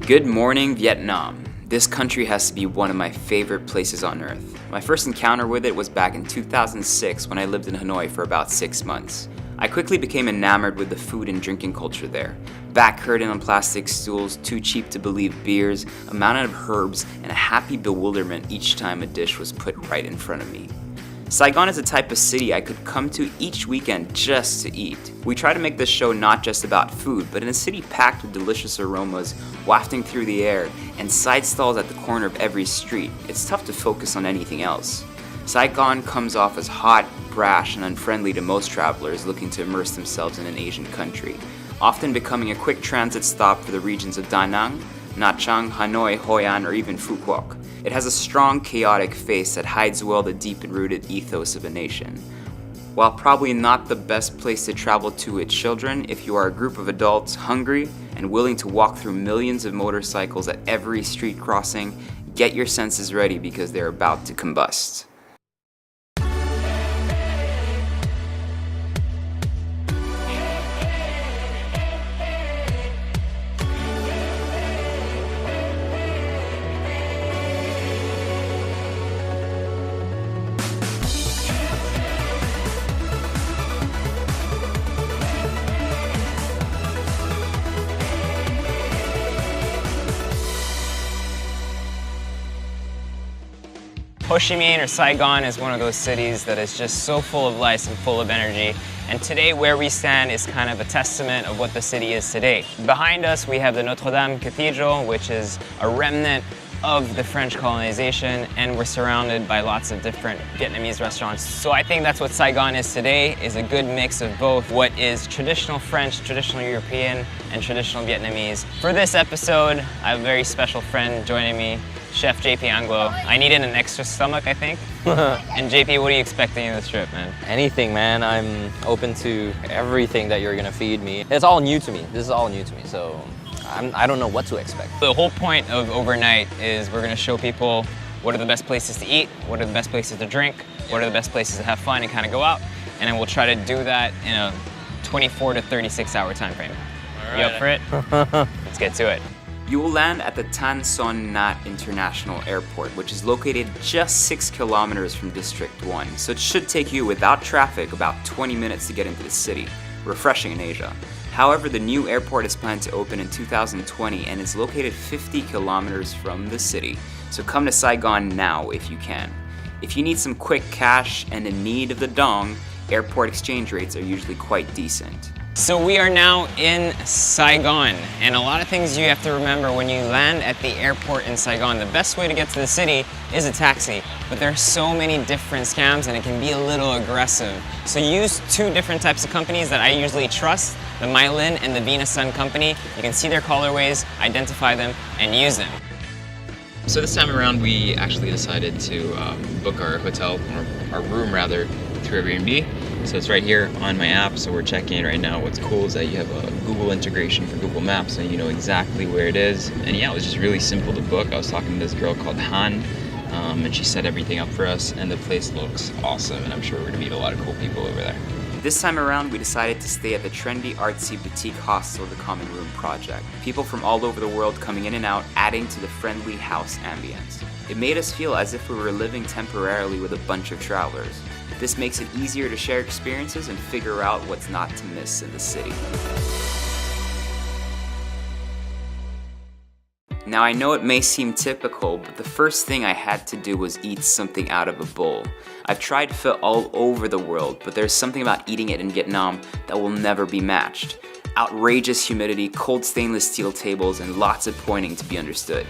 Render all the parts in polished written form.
Good morning, Vietnam. This country has to be one of my favorite places on earth. My first encounter with it was back in 2006 when I lived in Hanoi for about 6 months. I quickly became enamored with the food and drinking culture there. Back curtain on plastic stools, too cheap to believe beers, a mountain of herbs, and a happy bewilderment each time a dish was put right in front of me. Saigon is a type of city I could come to each weekend just to eat. We try to make this show not just about food, but in a city packed with delicious aromas wafting through the air and side stalls at the corner of every street, it's tough to focus on anything else. Saigon comes off as hot, brash, and unfriendly to most travelers looking to immerse themselves in an Asian country, often becoming a quick transit stop for the regions of Da Nang, Nha Trang, Hanoi, Hoi An, or even Phu Quoc. It has a strong, chaotic face that hides well the deep and rooted ethos of a nation. While probably not the best place to travel to with children, if you are a group of adults hungry and willing to walk through millions of motorcycles at every street crossing, get your senses ready because they're about to combust. Ho Chi Minh or Saigon is one of those cities that is just so full of life and full of energy. And today where we stand is kind of a testament of what the city is today. Behind us we have the Notre Dame Cathedral, which is a remnant of the French colonization, and we're surrounded by lots of different Vietnamese restaurants. So I think that's what Saigon is today, is a good mix of both what is traditional French, traditional European, and traditional Vietnamese. For this episode, I have a very special friend joining me, Chef JP Anglo. I needed an extra stomach, I think. And JP, what are you expecting in this trip, man? Anything, man. I'm open to everything that you're gonna feed me. It's all new to me. This is all new to me, so I don't know what to expect. The whole point of overnight is we're gonna show people what are the best places to eat, what are the best places to drink, what are the best places to have fun and kind of go out, and then we'll try to do that in a 24 to 36 hour time frame. You up for it? Let's get to it. You will land at the Tan Son Nhat International Airport, which is located just 6 kilometers from District 1, so it should take you without traffic about 20 minutes to get into the city. Refreshing in Asia. However, the new airport is planned to open in 2020 and is located 50 kilometers from the city, so come to Saigon now if you can. If you need some quick cash and in need of the dong, airport exchange rates are usually quite decent. So we are now in Saigon, and a lot of things you have to remember when you land at the airport in Saigon. The best way to get to the city is a taxi, but there are so many different scams and it can be a little aggressive. So use two different types of companies that I usually trust, the Mylin and the Venus Sun company. You can see their colorways, identify them, and use them. So this time around we actually decided to book our hotel, or our room rather, through Airbnb. So it's right here on my app, so we're checking it right now. What's cool is that you have a Google integration for Google Maps, and you know exactly where it is. And yeah, it was just really simple to book. I was talking to this girl called Han, and she set everything up for us, and the place looks awesome, and I'm sure we're gonna meet a lot of cool people over there. This time around, we decided to stay at the trendy, artsy boutique hostel, the Common Room Project. People from all over the world coming in and out, adding to the friendly house ambience. It made us feel as if we were living temporarily with a bunch of travelers. This makes it easier to share experiences and figure out what's not to miss in the city. Now I know it may seem typical, but the first thing I had to do was eat something out of a bowl. I've tried pho all over the world, but there's something about eating it in Vietnam that will never be matched. Outrageous humidity, cold stainless steel tables, and lots of pointing to be understood.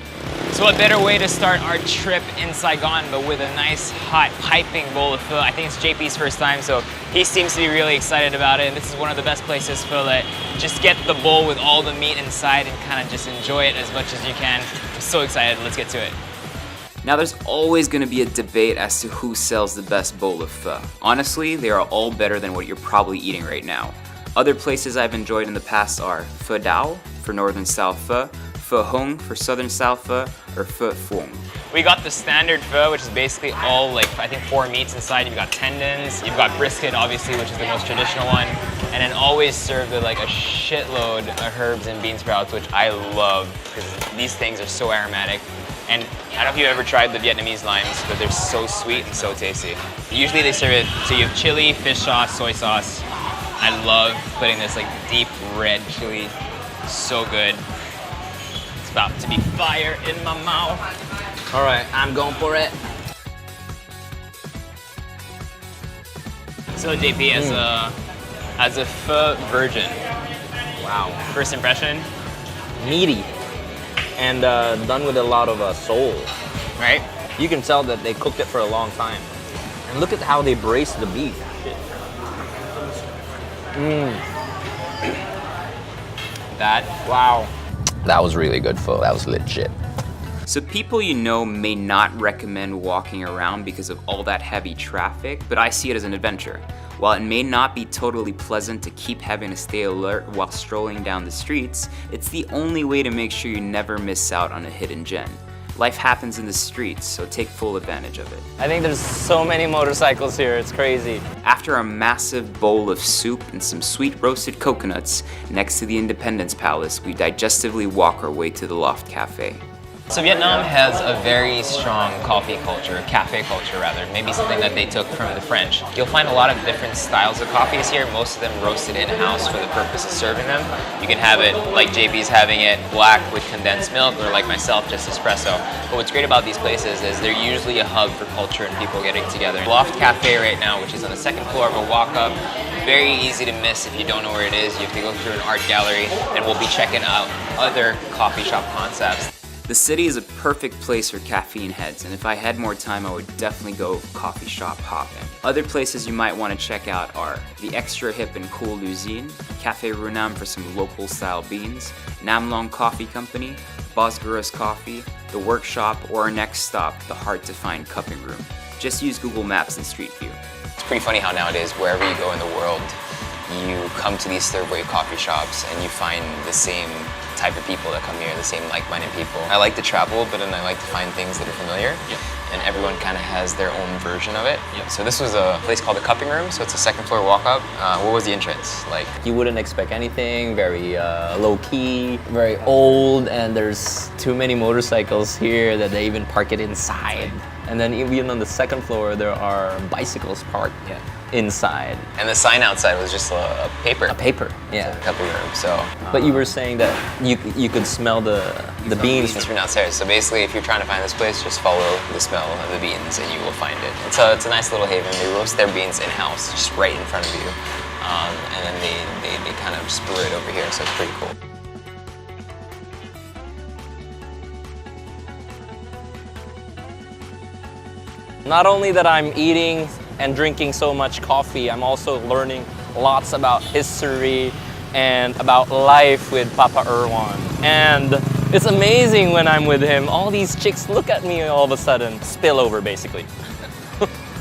So what better way to start our trip in Saigon but with a nice hot piping bowl of pho. I think it's JP's first time, so he seems to be really excited about it. And this is one of the best places for that. Just get the bowl with all the meat inside and kind of just enjoy it as much as you can. I'm so excited, let's get to it. Now there's always going to be a debate as to who sells the best bowl of pho. Honestly, they are all better than what you're probably eating right now. Other places I've enjoyed in the past are Pho Dao for northern style pho, pho hong for southern style pho, or pho phuong. We got the standard pho, which is basically all like, I think 4 meats inside. You've got tendons, you've got brisket, obviously, which is the most traditional one, and then always served with like a shitload of herbs and bean sprouts, which I love because these things are so aromatic. And I don't know if you've ever tried the Vietnamese limes, but they're so sweet and so tasty. Usually they serve it, so you have chili, fish sauce, soy sauce. I love putting this like deep red chili, so good. It's about to be fire in my mouth. All right, I'm going for it. So JP, as a pho virgin, wow, first impression? Meaty and done with a lot of soul. Right? You can tell that they cooked it for a long time. And look at how they braise the beef. Wow. That was really good pho. That was legit. So people you know may not recommend walking around because of all that heavy traffic, but I see it as an adventure. While it may not be totally pleasant to keep having to stay alert while strolling down the streets, it's the only way to make sure you never miss out on a hidden gem. Life happens in the streets, so take full advantage of it. I think there's so many motorcycles here, it's crazy. After a massive bowl of soup and some sweet roasted coconuts next to the Independence Palace, we digestively walk our way to the Loft Cafe. So Vietnam has a very strong coffee culture, cafe culture rather, maybe something that they took from the French. You'll find a lot of different styles of coffees here, most of them roasted in-house for the purpose of serving them. You can have it like JP's having it black with condensed milk, or like myself, just espresso. But what's great about these places is they're usually a hub for culture and people getting together. Loft Cafe right now, which is on the second floor of a walk-up, very easy to miss if you don't know where it is. You have to go through an art gallery, and we'll be checking out other coffee shop concepts. The city is a perfect place for caffeine heads, and if I had more time, I would definitely go coffee shop hopping. Other places you might want to check out are the extra hip and cool Luzine, Café Runam for some local style beans, Nam Long Coffee Company, Bosgurus Coffee, The Workshop, or our next stop, the hard to find cupping room. Just use Google Maps and Street View. It's pretty funny how nowadays, wherever you go in the world, you come to these third wave coffee shops and you find the same type of people that come here, the same like-minded people. I like to travel, but then I like to find things that are familiar. Yep. And everyone kind of has their own version of it. Yep. So this was a place called the Cupping Room, so it's a second floor walk-up. What was the entrance like? You wouldn't expect anything, very low-key, very old, and there's too many motorcycles here that they even park it inside. And then even on the second floor, there are bicycles parked inside. And the sign outside was just a paper. A paper, yeah. So Cupping Room, so. But you were saying that you could smell the beans from downstairs. So basically, if you're trying to find this place, just follow the smell of the beans and you will find it. It's a nice little haven. They roast their beans in-house, just right in front of you. And then they kind of just brew it over here, so it's pretty cool. Not only that I'm eating and drinking so much coffee, I'm also learning lots about history and about life with Papa Erwan. And it's amazing when I'm with him. All these chicks look at me all of a sudden. Spill over, basically.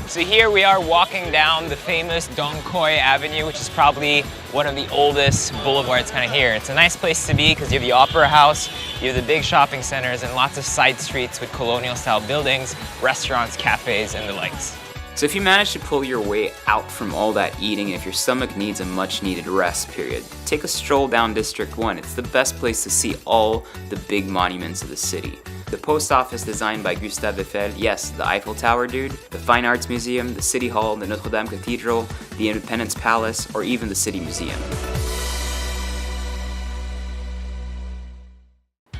So here we are walking down the famous Dong Khoi Avenue, which is probably one of the oldest boulevards kind of here. It's a nice place to be because you have the Opera House, you have the big shopping centers, and lots of side streets with colonial-style buildings, restaurants, cafes, and the likes. So if you manage to pull your way out from all that eating, and if your stomach needs a much-needed rest period, take a stroll down District 1. It's the best place to see all the big monuments of the city. The post office designed by Gustave Eiffel, yes, the Eiffel Tower dude, the Fine Arts Museum, the City Hall, the Notre Dame Cathedral, the Independence Palace, or even the City Museum.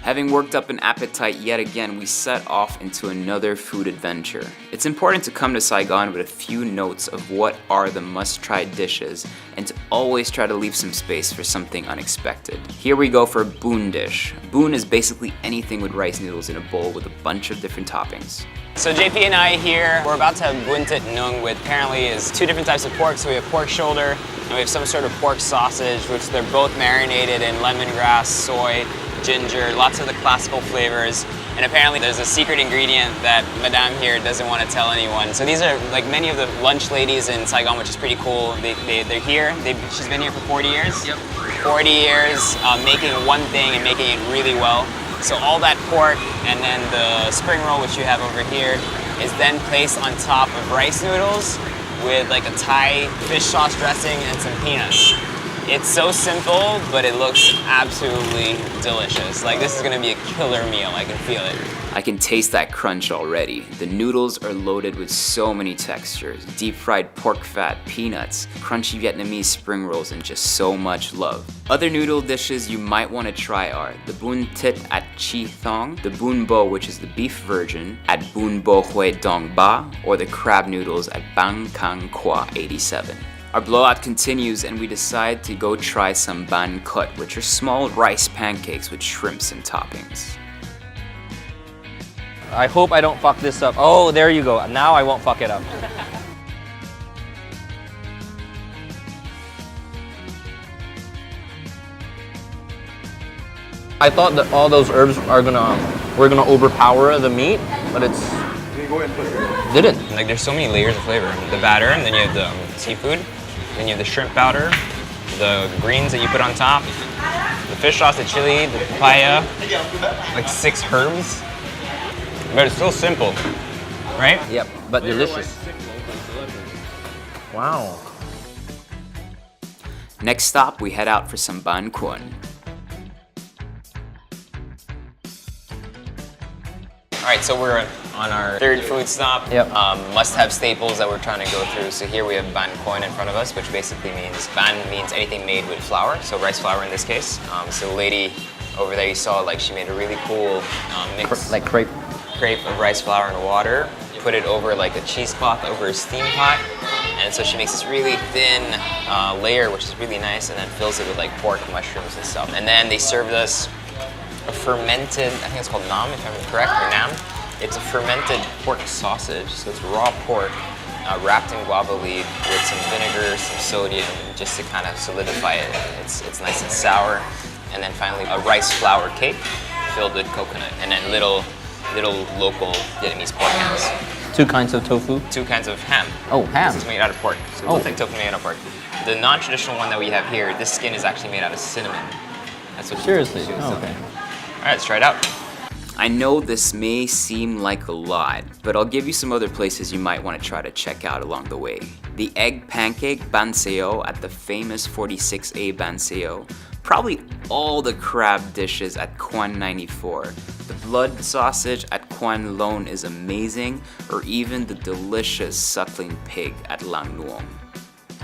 Having worked up an appetite yet again, we set off into another food adventure. It's important to come to Saigon with a few notes of what are the must-try dishes, and to always try to leave some space for something unexpected. Here we go for a boon dish. Boon is basically anything with rice noodles in a bowl with a bunch of different toppings. So JP and I here, we're about to have bun tit nung, with apparently is 2 different types of pork. So we have pork shoulder, and we have some sort of pork sausage, which they're both marinated in lemongrass, soy, ginger, lots of the classical flavors. And apparently there's a secret ingredient that Madame here doesn't want to tell anyone. So these are like many of the lunch ladies in Saigon, which is pretty cool. They're here. She's been here for 40 years. Yep. 40 years making one thing and making it really well. So all that pork and then the spring roll, which you have over here, is then placed on top of rice noodles with like a Thai fish sauce dressing and some peanuts. It's so simple, but it looks absolutely delicious. Like, this is gonna be a killer meal, I can feel it. I can taste that crunch already. The noodles are loaded with so many textures. Deep fried pork fat, peanuts, crunchy Vietnamese spring rolls, and just so much love. Other noodle dishes you might want to try are the bun tit at Chi Thong, the bun bo, which is the beef version, at Bun Bo Hue Dong Ba, or the crab noodles at Bang Kang Kwa 87. Our blowout continues and we decide to go try some ban kut, which are small rice pancakes with shrimps and toppings. I hope I don't fuck this up. Oh, there you go. Now I won't fuck it up. I thought that all those herbs were gonna overpower the meat, but it's didn't. Like, there's so many layers of flavor. The batter, and then you have the seafood, then you have the shrimp powder, the greens that you put on top, the fish sauce, the chili, the papaya, like 6 herbs. But it's still simple, right? Yep, but delicious. Wow. Next stop, we head out for some ban kwon. All right, so we're on our third food stop. Yep. Must-have staples that we're trying to go through. So here we have ban coin in front of us, which basically means ban means anything made with flour, so rice flour in this case. So the lady over there you saw, like, she made a really cool mix, Like crepe. crepe of rice flour and water, put it over like a cheesecloth over a steam pot, and so she makes this really thin layer, which is really nice, and then fills it with like pork, mushrooms, and stuff. And then they served us a fermented, I think it's called nam, if I'm correct, or nam. It's a fermented pork sausage, so it's raw pork wrapped in guava leaf with some vinegar, some sodium, just to kind of solidify it. It's nice and sour. And then finally a rice flour cake filled with coconut, and then little local Vietnamese pork hams. 2 kinds of tofu. 2 kinds of ham. Oh, ham. This is made out of pork. So it looks like tofu made out of pork. The non-traditional one that we have here, this skin is actually made out of cinnamon. That's what Seriously? she was Oh, telling okay. me. All right, let's try it out. I know this may seem like a lot, but I'll give you some other places you might want to try to check out along the way. The egg pancake ban seo at the famous 46A ban seo, probably all the crab dishes at Quan 94. The blood sausage at Quan Lone is amazing, or even the delicious suckling pig at Lang Nuong.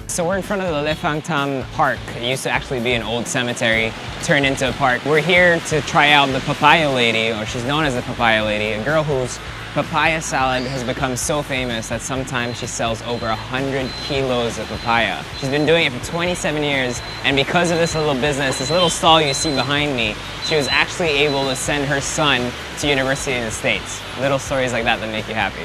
So we're in front of the Le Phang Tam Park. It used to actually be an old cemetery turned into a park. We're here to try out the papaya lady, or she's known as the papaya lady, a girl whose papaya salad has become so famous that sometimes she sells over 100 kilos of papaya. She's been doing it for 27 years, and because of this little business, this little stall you see behind me, she was actually able to send her son to university in the States. Little stories like that make you happy.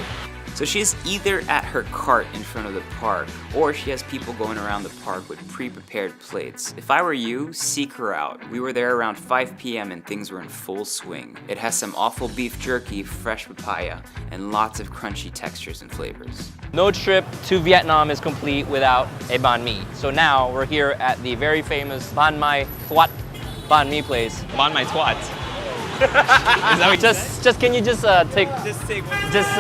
So she's either at her cart in front of the park, or she has people going around the park with pre-prepared plates. If I were you, seek her out. We were there around 5 p.m. and things were in full swing. It has some awful beef jerky, fresh papaya, and lots of crunchy textures and flavors. No trip to Vietnam is complete without a banh mi. So now we're here at the very famous Ban Mai Thuat banh mi place. Ban my twat. Is that what just can you just take one. just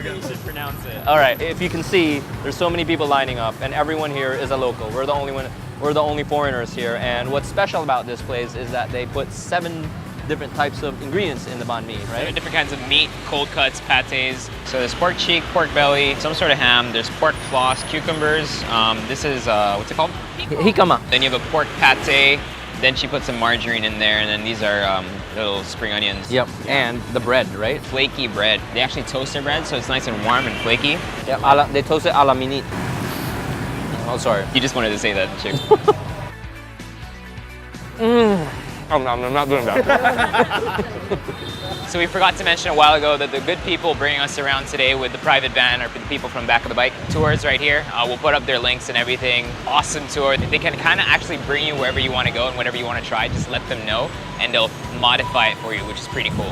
You should pronounce it. all right, if you can see, there's so many people lining up, and everyone here is a local. We're the only foreigners here, and what's special about this place is that they put 7 different types of ingredients in the banh mi, right? Different kinds of meat, cold cuts, pâtés. So there's pork cheek, pork belly, some sort of ham. There's pork floss, cucumbers. This is, what's it called? Hikama. Then you have a pork pâté. Then she put some margarine in there, and then these are little spring onions. Yep, and the bread, right? Flaky bread. They actually toast their bread, so it's nice and warm and flaky. Yeah, they toast it a la minute. Oh, sorry. You just wanted to say that, chick. I'm not doing that. So we forgot to mention a while ago that the good people bringing us around today with the private van are the people from Back of the Bike Tours right here. We'll put up their links and everything. Awesome tour. They can kind of actually bring you wherever you want to go and whatever you want to try. Just let them know and they'll modify it for you, which is pretty cool.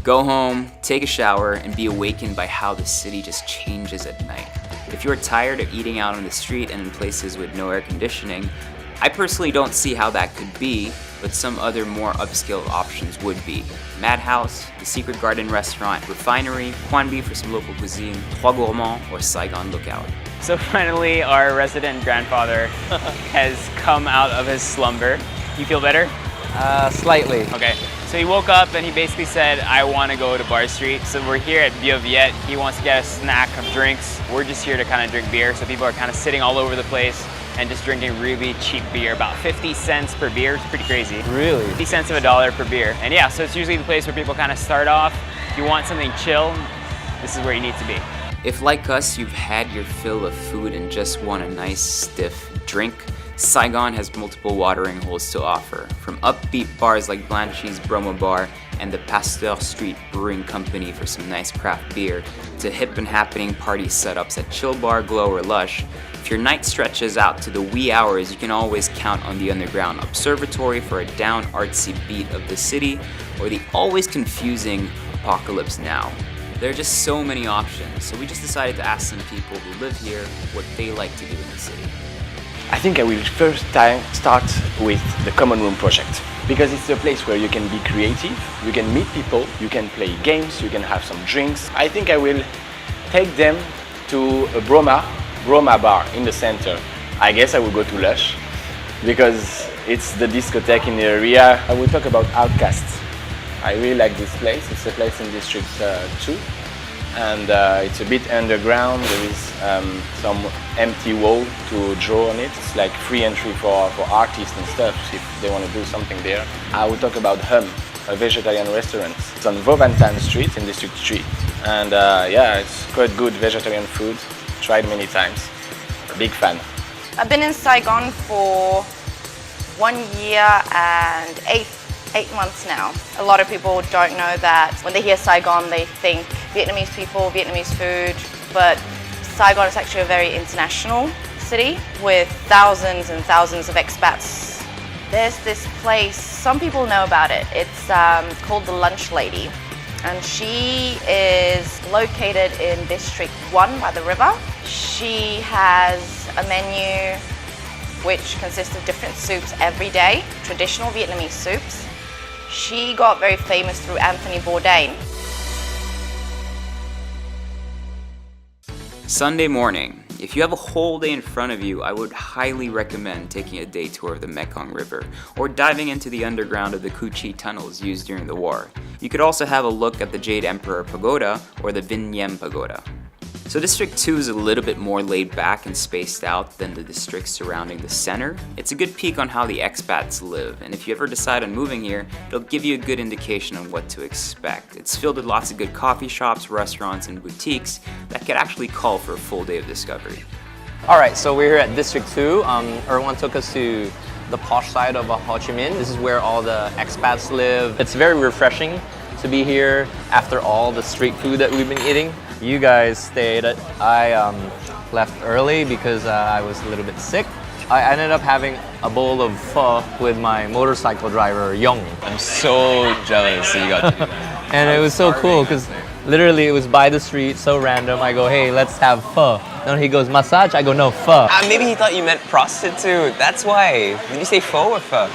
Go home, take a shower, and be awakened by how the city just changes at night. If you're tired of eating out on the street and in places with no air conditioning, I personally don't see how that could be, but some other more upscale options would be Madhouse, the Secret Garden Restaurant, Refinery, Quanbi for some local cuisine, Trois Gourmands, or Saigon Lookout. So finally, our resident grandfather has come out of his slumber. You feel better? Slightly. Okay. So he woke up and he basically said, I want to go to Bar Street. So we're here at Vieux Viet. He wants to get a snack of drinks. We're just here to kind of drink beer. So people are kind of sitting all over the place and just drinking really cheap beer, about 50 cents per beer. It's pretty crazy. Really? 50 cents of $1 per beer. And yeah, so it's usually the place where people kind of start off. If you want something chill, this is where you need to be. If like us, you've had your fill of food and just want a nice stiff drink, Saigon has multiple watering holes to offer. From upbeat bars like Blanchy's Bromo Bar and the Pasteur Street Brewing Company for some nice craft beer, to hip and happening party setups at Chill Bar, Glow, or Lush. If your night stretches out to the wee hours, you can always count on the Underground Observatory for a down artsy beat of the city, or the always confusing Apocalypse Now. There are just so many options, so we just decided to ask some people who live here what they like to do in the city. I think I will first start with the Common Room project, because it's a place where you can be creative, you can meet people, you can play games, you can have some drinks. I think I will take them to a Broma bar in the center. I guess I will go to Lush, because it's the discotheque in the area. I will talk about Outcasts. I really like this place. It's a place in District 2. And it's a bit underground. There is some empty wall to draw on it. It's like free entry for artists and stuff if they want to do something there. I will talk about Hum, a vegetarian restaurant. It's on Vauvantan Street in District 3. And yeah, it's quite good vegetarian food. Tried many times. Big fan. I've been in Saigon for 1 year and eight months now. A lot of people don't know that when they hear Saigon, they think Vietnamese people, Vietnamese food, but Saigon is actually a very international city with thousands and thousands of expats. There's this place, some people know about it. It's called the Lunch Lady, and she is located in District 1 by the river. She has a menu which consists of different soups every day, traditional Vietnamese soups. She got very famous through Anthony Bourdain. Sunday morning. If you have a whole day in front of you, I would highly recommend taking a day tour of the Mekong River or diving into the underground of the Cu Chi tunnels used during the war. You could also have a look at the Jade Emperor Pagoda or the Vinh Nhem Pagoda. So District 2 is a little bit more laid back and spaced out than the districts surrounding the center. It's a good peek on how the expats live, and if you ever decide on moving here, it'll give you a good indication on what to expect. It's filled with lots of good coffee shops, restaurants, and boutiques that could actually call for a full day of discovery. Alright, so we're here at District 2. Erwan took us to the posh side of Ho Chi Minh. This is where all the expats live. It's very refreshing to be here after all the street food that we've been eating. You guys stayed. I left early because I was a little bit sick. I ended up having a bowl of pho with my motorcycle driver, Yong. I'm so jealous that you got to do that. And it was so cool because literally it was by the street, so random. I go, hey, let's have pho. And he goes, massage? I go, no, pho. Maybe he thought you meant prostitute. That's why. Did you say pho or pho?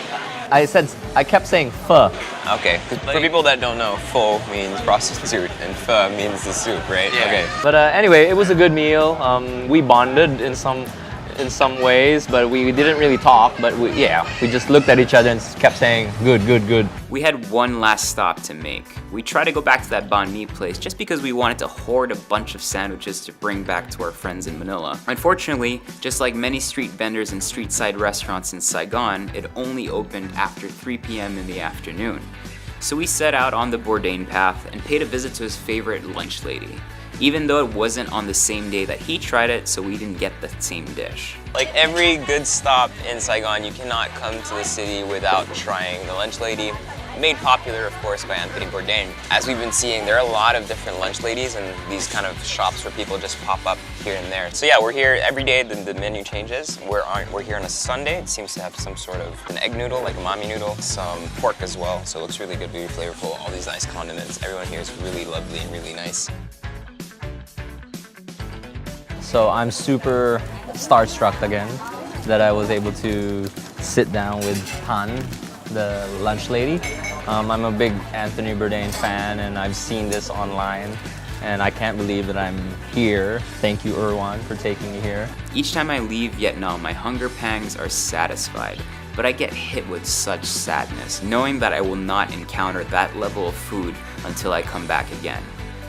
I kept saying pho. Okay, for people that don't know, pho means prostitute and pho means the soup, right? Yeah. Okay. But anyway, it was a good meal. We bonded in some ways, but we didn't really talk. But we just looked at each other and kept saying, good, good, good. We had one last stop to make. We tried to go back to that banh mi place just because we wanted to hoard a bunch of sandwiches to bring back to our friends in Manila. Unfortunately, just like many street vendors and street side restaurants in Saigon, it only opened after 3 p.m. in the afternoon. So we set out on the Bourdain path and paid a visit to his favorite lunch lady, even though it wasn't on the same day that he tried it, so we didn't get the same dish. Like every good stop in Saigon, you cannot come to the city without trying the lunch lady. Made popular, of course, by Anthony Bourdain. As we've been seeing, there are a lot of different lunch ladies and these kind of shops where people just pop up here and there. So yeah, we're here every day. The menu changes. We're here on a Sunday. It seems to have some sort of an egg noodle, like a mami noodle, some pork as well. So it looks really good, really flavorful. All these nice condiments. Everyone here is really lovely and really nice. So I'm super starstruck again. that I was able to sit down with Han, the lunch lady. I'm a big Anthony Bourdain fan, and I've seen this online, and I can't believe that I'm here. Thank you, Erwan, for taking me here. Each time I leave Vietnam, my hunger pangs are satisfied, but I get hit with such sadness, knowing that I will not encounter that level of food until I come back again.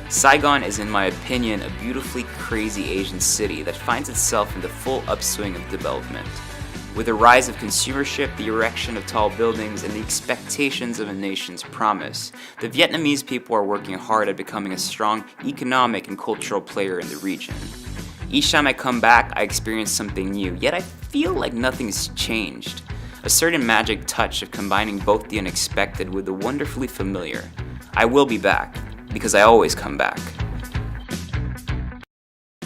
Saigon is, in my opinion, a beautifully crazy Asian city that finds itself in the full upswing of development. With the rise of consumership, the erection of tall buildings, and the expectations of a nation's promise, the Vietnamese people are working hard at becoming a strong economic and cultural player in the region. Each time I come back, I experience something new, yet I feel like nothing's changed. A certain magic touch of combining both the unexpected with the wonderfully familiar. I will be back, because I always come back.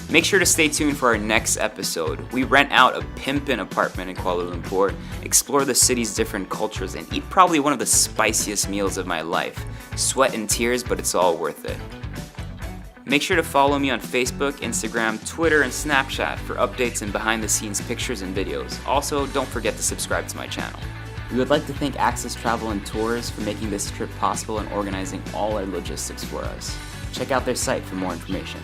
Make sure to stay tuned for our next episode. We rent out a pimpin' apartment in Kuala Lumpur, explore the city's different cultures, and eat probably one of the spiciest meals of my life. Sweat and tears, but it's all worth it. Make sure to follow me on Facebook, Instagram, Twitter, and Snapchat for updates and behind-the-scenes pictures and videos. Also, don't forget to subscribe to my channel. We would like to thank Access Travel and Tours for making this trip possible and organizing all our logistics for us. Check out their site for more information.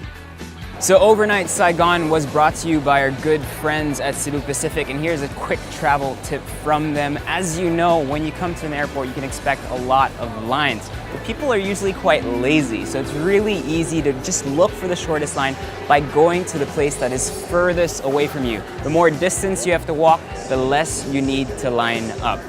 So Overnight Saigon was brought to you by our good friends at Cebu Pacific, and here's a quick travel tip from them. As you know, when you come to an airport, you can expect a lot of lines. But people are usually quite lazy, so it's really easy to just look for the shortest line by going to the place that is furthest away from you. The more distance you have to walk, the less you need to line up.